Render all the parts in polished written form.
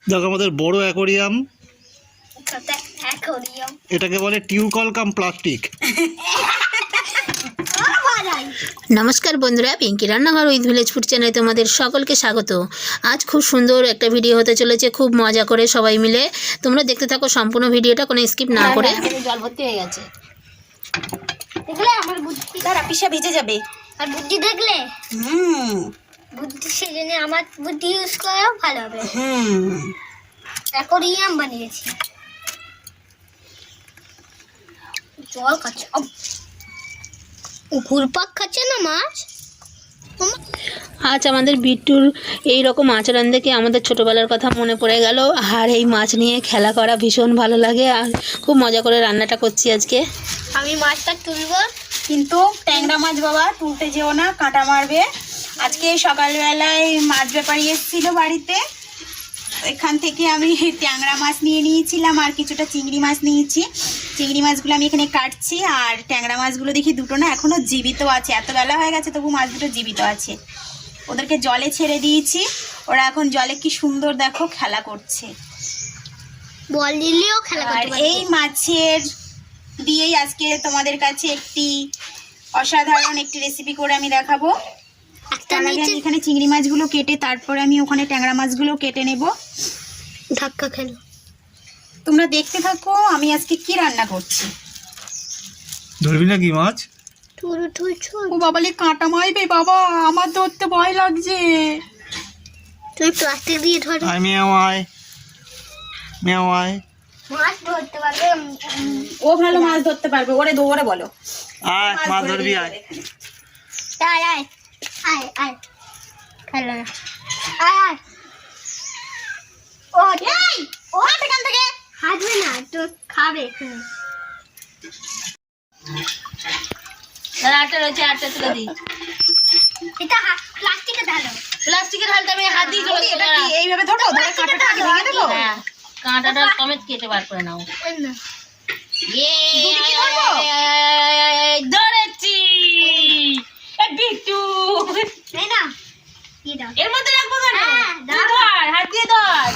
দেখো আমাদের বড় অ্যাকোরিয়াম, এটাকে বলে টিউকল কাম প্লাস্টিক। নমস্কার বন্ধুরা, পিঙ্কি রান্নাঘর উইথ ভিলেজ ফুড চ্যানেলে তোমাদের সকলকে স্বাগত। আজ খুব সুন্দর একটা ভিডিও হতে চলেছে, খুব মজা করে সবাই মিলে। তোমরা দেখতে থাকো সম্পূর্ণ ভিডিওটা, কোনো স্কিপ না করে। জল ভর্তি হয়ে গেছে, দেখলে আমার বুদ্ধি দ্বারা পিসা ভিজে যাবে। আর বুদ্ধি দেখলে বুদ্ধি, সেজন্য আমার বুদ্ধি ইউজ করাও ভালো হবে। অ্যাকোরিয়াম বানিয়েছি, জল খাচ্ছে, ঘুরপাক খাচ্ছে না মাছ। আজ আমাদের বিট্টুর এই রকম আচরণ দেখে আমাদের ছোটোবেলার কথা মনে পড়ে গেল। আর এই মাছ নিয়ে খেলা করা ভীষণ ভালো লাগে, আর খুব মজা করে রান্নাটা করছি আজকে। আমি মাছটা তুলবো, কিন্তু ট্যাংরা মাছ বাবা তুলতে যেও না, কাঁটা মারবে। আজকে সকালবেলায় মাছ ব্যাপারী এসেছিল বাড়িতে, এখান থেকে আমি ট্যাংরা মাছ নিয়ে নিয়েছিলাম আর কিছুটা চিংড়ি মাছ নিয়েছি। চিংড়ি মাছগুলো আমি এখানে কাটছি, আর ট্যাংরা মাছগুলো দেখি দুটো না এখনও জীবিত আছে। এত বেলা হয়ে গেছে তবু মাছ দুটো জীবিত আছে। ওদেরকে জলে ছেড়ে দিয়েছি, ওরা এখন জলে কি সুন্দর দেখো খেলা করছে। বল দিলেও খেলা আর করতে এই মাছের দিয়েই আজকে তোমাদের কাছে একটি অসাধারণ একটি রেসিপি করে আমি দেখাবো। তার আগে আমি এখানে চিংড়ি মাছগুলো কেটে তারপরে আমি ওখানে ট্যাংরা মাছগুলো কেটে নেব। ধাক্কা খেলো, তোমরা দেখতে থাকো আমি আজকে কি রান্না করছি। ধরবি না কি মাছ? ও বাবালে কাঁটা মারবে বাবা, আমার ধরতে ভয় লাগছে। তুই প্লাস্টিক দিয়ে ধর। আমি আমায় মাছ ধরতে পারবে, ও ভালো মাছ ধরতে পারবে, ওরে দৌড়ে বলো। আয় মাছ ধরবি, আয় আয় আয় আয় আয়, খেলো না, আয় আয়। ও এই ও এখান থেকে হাঁটবে না, তো খাবে। আটটা রয়েছে, আটটা তুলে দিই। এটা প্লাস্টিকে ঢালো, প্লাস্টিকের হালটা আমি হাত দিয়ে চলে এটা কি এইভাবে ধরো, ধরে কাঁটাটা আগে ভেঙে দেবো। হ্যাঁ, কাঁটাটা সমেত কেটে বার করে নাও। ধরেছি বিট্টু, তাই না? কি দাও এর মধ্যে রাখবো কেন? হ্যাঁ, ধর, হাত দিয়ে ধর,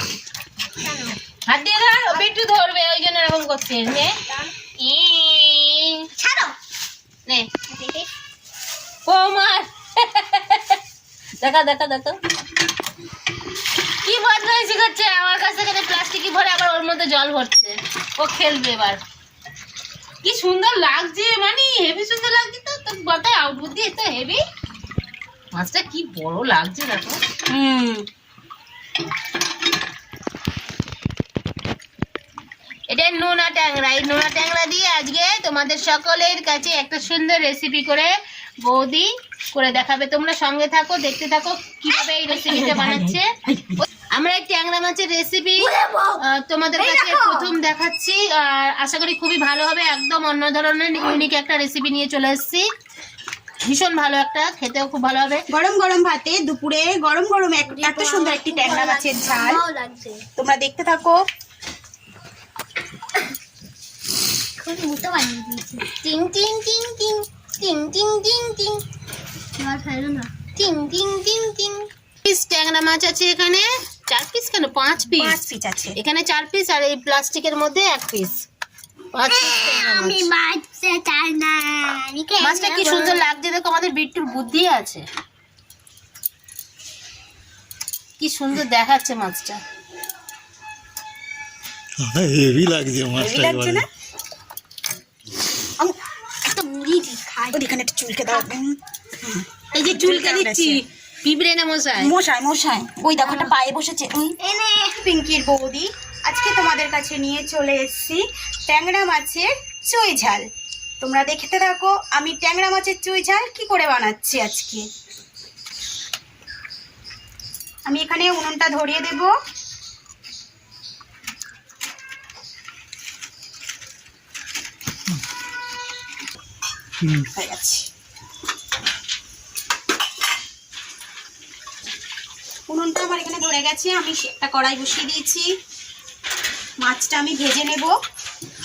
হাত দিয়ে ধর। বিট্টু ধরবে, ওই জন্য এরকম করছে। নে ছাড়ো, নে ও মার। দেখা দেখা দেখো কি বদমাইশি করছে আমার কাছ থেকে, প্লাস্টিকই ভরে আবার ওর মধ্যে জল ভরছে। ও খেলবে এবার। কি সুন্দর লাগছে, মানে হেভি সুন্দর লাগছে। তো তোর বটায় আউট বুদ্ধি, এত হেভি মাছটা কি বড় লাগছে দেখো। এটা নোনা ট্যাংরা। এই নোনা ট্যাংরা দিয়ে আজকে তোমাদের সকলের কাছে একটা সুন্দর রেসিপি করে বৌদি করে দেখাবে। তোমরা সঙ্গে থাকো, দেখতে থাকো কিভাবে এই রেসিপিটা বানাচ্ছে। আমরা এই ট্যাংরা মাছের রেসিপি তোমাদের কাছে প্রথম দেখাচ্ছি, আর আশা করি খুবই ভালো হবে। একদম অন্য ধরনের ইউনিক একটা রেসিপি নিয়ে চলে এসেছি, ভীষণ ভালো, একটা খেতেও খুব ভালো হবে। গরম গরম ভাতে দুপুরে গরম গরম এত সুন্দর একটি ট্যাংরা মাছের ঝাল। লাগছে। তোমরা দেখতে থাকো। খুব মুটো বানিয়ে দিয়েছি। টিং টিং টিং টিং টিং টিং টিং টিং, মাছ খাইলো না। টিং টিং টিং টিং। পিস ট্যাংরা মাছ আছে এখানে, 4 পিস কেন 5 পিস? 5 পিস আছে এখানে, 4 পিস, আর এই প্লাস্টিকের মধ্যে 1 পিস। 5 পিস আমি মাছ চাই না। মাছটা কি সুন্দর লাগছে দেখো। আমাদের বিট্টুর বুদ্ধি আছে, কি সুন্দর দেখাচ্ছে মাছটা। হেভি লাগছে মাছটা, লাগছে না? একটা মুড়ি খাই। ওইখানে একটা চুলকে দাও। এই যে চুলকে দিচ্ছি, পিঁপড়ে না মশাই। মশাই মশাই, ওই দেখো একটা পায়ে বসেছে। ওই এনে পিঙ্কির বৌদি আজকে তোমাদের কাছে নিয়ে চলে এসেছি ট্যাংরা মাছের চুই ঝাল। তোমরা দেখতে থাকো আমি ট্যাংরা মাছের চুই ঝাল কি করে বানাচ্ছি আজকে। আমি এখানে উনুনটা ধরিয়ে দেব। হয়ে গেছে, উনুনটা আমার এখানে ধরে গেছে। আমি একটা কড়াই বসিয়ে দিয়েছি, মাছটা আমি ভেজে নেব।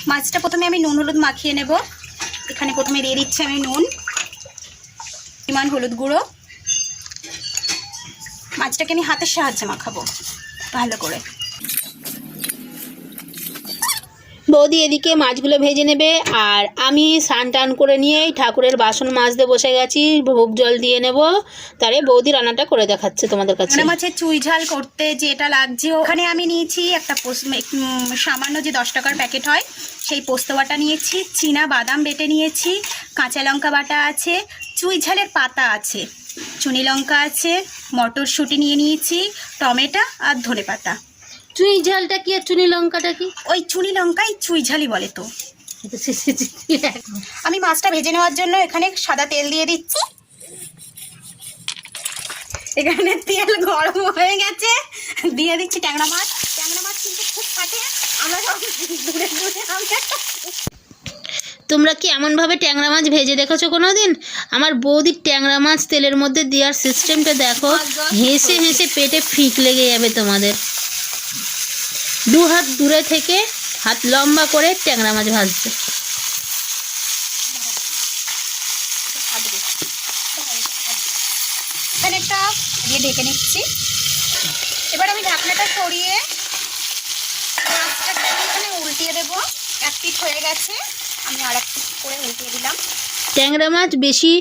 মাছটা প্রথমে আমি নুন হলুদ মাখিয়ে নেব। এখানে প্রথমে দিয়ে দিচ্ছি আমি নুন, পরিমাণ হলুদ গুঁড়ো। মাছটাকে আমি হাতের সাহায্যে মাখাবো ভালো করে। বৌদি এদিকে মাছগুলো ভেজে নেবে, আর আমি স্নান টান করে নিয়েই ঠাকুরের বাসন মাজতে বসে গেছি, ভোগ জল দিয়ে নেব। তারে বৌদি রান্নাটা করে দেখাচ্ছে তোমাদের কাছে। ট্যাংরা মাছের চুই ঝাল করতে যেটা লাগছে, ওখানে আমি নিয়েছি একটা সামান্য যে 10 টাকার প্যাকেট হয় সেই পোস্ত বাটা নিয়েছি, চীনা বাদাম বেটে নিয়েছি, কাঁচা লঙ্কা বাটা আছে, চুই ঝালের পাতা আছে, চুনি লঙ্কা আছে, মটরশুঁটি নিয়ে নিয়েছি, টমেটো আর ধনেপাতা। চুই ঝালটা কি আর চুনি লঙ্কাটা কি? ওই চুনি লঙ্কাই চুই ঝালই বলে তো। আমি মাছটা ভেজে নেওয়ার জন্য এখানে সাদা তেল দিয়ে দিচ্ছি। এখানে তেল গরম হয়ে গেছে, দিয়ে দিচ্ছি ট্যাংরা মাছ। ট্যাংরা মাছ কিন্তু খুব ফাটে, আমরা সব দূরে দূরে তোমরা কি এমনভাবে ট্যাংরা মাছ ভেজে দেখেছো কোনো দিন? আমার বৌদির ট্যাংরা মাছ তেলের মধ্যে দেওয়ার সিস্টেমটা দেখো, হেসে হেসে পেটে ফিক লেগে যাবে তোমাদের। 2 হাত দূরে থেকে হাত লম্বা করে ট্যাংরা মাছ ভাজছে। এখানে একটা দিয়ে ঢেকে নিচ্ছি। এবার আমি ঢাকনাটা সরিয়ে মাছটা এখানে উল্টিয়ে দেবো। 1 পিঠ হয়ে গেছে, আমি আর 1 পিঠ করে উল্টিয়ে দিলাম। ট্যাংরা মাছ বেশি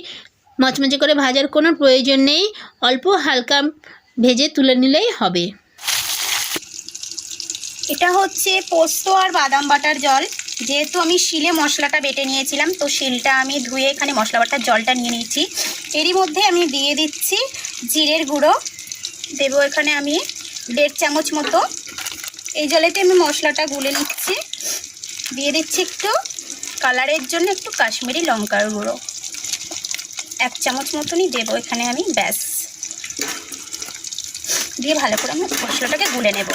মচমচে করে ভাজার কোনো প্রয়োজন নেই, অল্প হালকা ভেজে তুলে নিলেই হবে। এটা হচ্ছে পোস্ত আর বাদাম বাটার জল। যেহেতু আমি শিলে মশলাটা বেটে নিয়েছিলাম, তো শিলটা আমি ধুয়ে এখানে মশলা বাটার জলটা নিয়ে নিয়েছি। এরই মধ্যে আমি দিয়ে দিচ্ছি জিরের গুঁড়ো, দেবো এখানে আমি 1.5 চামচ মতো। এই জলেতে আমি মশলাটা গুলে নিচ্ছি। দিয়ে দিচ্ছি একটু কালারের জন্য একটু কাশ্মীরি লঙ্কার গুঁড়ো, 1 চামচ মতনই দেবো এখানে আমি, ব্যাস। দিয়ে ভালো করে আমি মশলাটাকে গুলে নেব।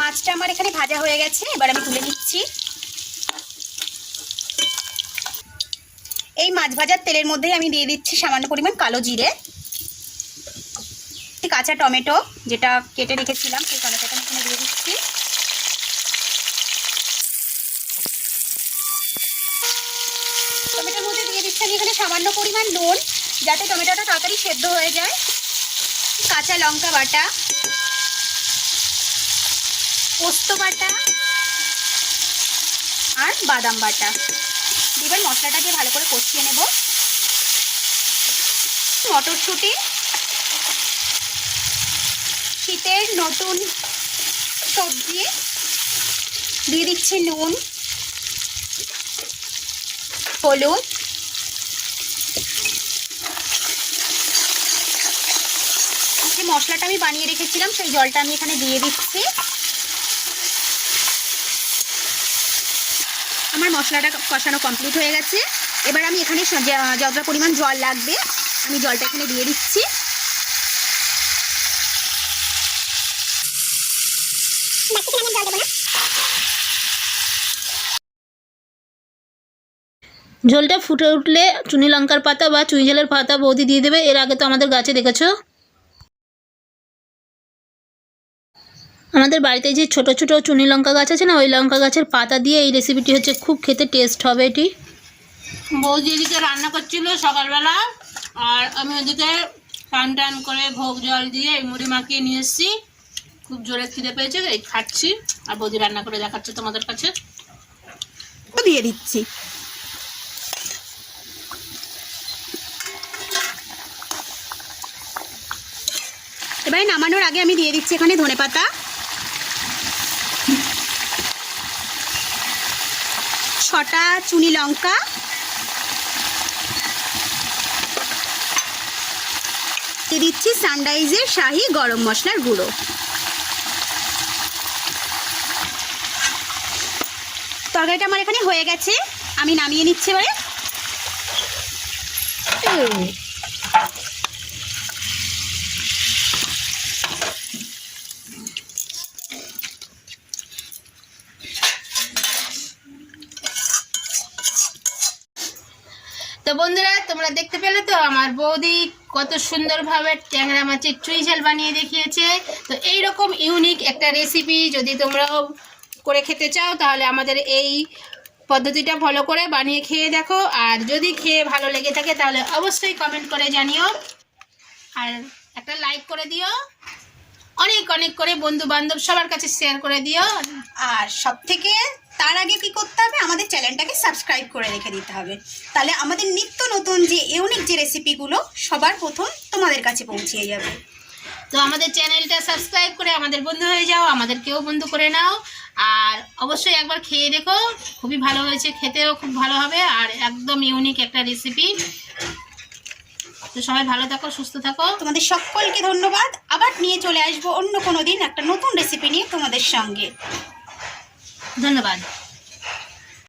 মাছটা আমার এখানে ভাজা হয়ে গেছে, এবার আমি তুলে নিচ্ছি। এই মাছ ভাজার তেলের মধ্যেই আমি দিয়ে দিচ্ছি সামান্য পরিমাণ কালো জিরে, কাঁচা টমেটো যেটা কেটে রেখেছিলাম সেই টমেটোটা আমি এখানে দিয়ে দিচ্ছি। টমেটোর মধ্যে দিয়ে দিচ্ছি আমি এখানে সামান্য পরিমাণ নুন, যাতে টমেটোটা তাড়াতাড়ি সেদ্ধ হয়ে যায়। কাঁচা লঙ্কা বাটা, পোস্ত বাটা আর বাদাম বাটা, এবার মশলাটা দিয়ে ভালো করে কষিয়ে নেব। মটরশুঁটি, শীতের নতুন সবজি, দিয়ে দিচ্ছি নুন, হলুদ, যে মশলাটা আমি বানিয়ে রেখেছিলাম সেই জলটা আমি এখানে দিয়ে দিচ্ছি। আমার মশলাটা কষানো কমপ্লিট হয়ে গেছে। এবার আমি এখানে যতটা পরিমাণ জল লাগবে আমি জলটা এখানে দিয়ে দিচ্ছি। ঝোলটা ফুটে উঠলে চুনি লঙ্কার পাতা বা চুই ঝালের পাতা বৌদি দিয়ে দেবে। এর আগে তো আমাদের গাছে দেখেছো। আমাদের বাড়িতে যে ছোট ছোট চুনি লঙ্কা গাছ আছে না, ওই লঙ্কা গাছের পাতা দিয়ে এই রেসিপিটি হচ্ছে, খুব খেতে টেস্ট হবে এটি। বৌদি এদিকে রান্না করছিল সকালবেলা, আর আমি ওদিকে টান টান করে ভোগ জল দিয়ে এই মুড়ি মাখিয়ে নিয়ে এসেছি। খুব জোরে খিদে পেয়েছে, এই খাচ্ছি, আর বৌদি রান্না করে দেখাচ্ছে তোমাদের কাছে। দিয়ে দিচ্ছি। এবারে নামানোর আগে আমি দিয়ে দিচ্ছি এখানে ধনেপাতা, ছটা চুনি লঙ্কা, দিয়ে দিচ্ছি সানরাইজের শাহি গরম মশলার গুঁড়ো। তরকারিটা আমার এখানে হয়ে গেছে, আমি নামিয়ে নিচ্ছি এবারে। তো বন্ধুরা, তোমরা দেখতে পেলে তো আমার বৌদি কত সুন্দরভাবে ট্যাংরা মাছের চুই ঝাল বানিয়ে দেখিয়েছে। তো এইরকম ইউনিক একটা রেসিপি যদি তোমরাও করে খেতে চাও, তাহলে আমাদের এই পদ্ধতিটা ফলো করে বানিয়ে খেয়ে দেখো। আর যদি খেয়ে ভালো লেগে থাকে তাহলে অবশ্যই কমেন্ট করে জানিও, আর একটা লাইক করে দিও। অনেক অনেক করে বন্ধু বান্ধব সবার কাছে শেয়ার করে দিও। আর সব থেকে তার আগে কি করতে হবে, আমাদের চ্যানেলটাকে সাবস্ক্রাইব করে রেখে দিতে হবে, তাহলে আমাদের নিত্য নতুন যে ইউনিক যে রেসিপিগুলো সবার প্রথম তোমাদের কাছে পৌঁছে যাবে। তো আমাদের চ্যানেলটা সাবস্ক্রাইব করে আমাদের বন্ধু হয়ে যাও, আমাদেরকেও বন্ধু করে নাও। আর অবশ্যই একবার খেয়ে দেখো, খুবই ভালো হয়েছে, খেতেও খুব ভালো হবে আর একদম ইউনিক একটা রেসিপি। তো সবাই ভালো থাকো, সুস্থ থাকো। তোমাদের সকলকে ধন্যবাদ। আবার নিয়ে চলে আসবো অন্য কোনো দিন একটা নতুন রেসিপি নিয়ে তোমাদের সঙ্গে। ধন্যবাদ।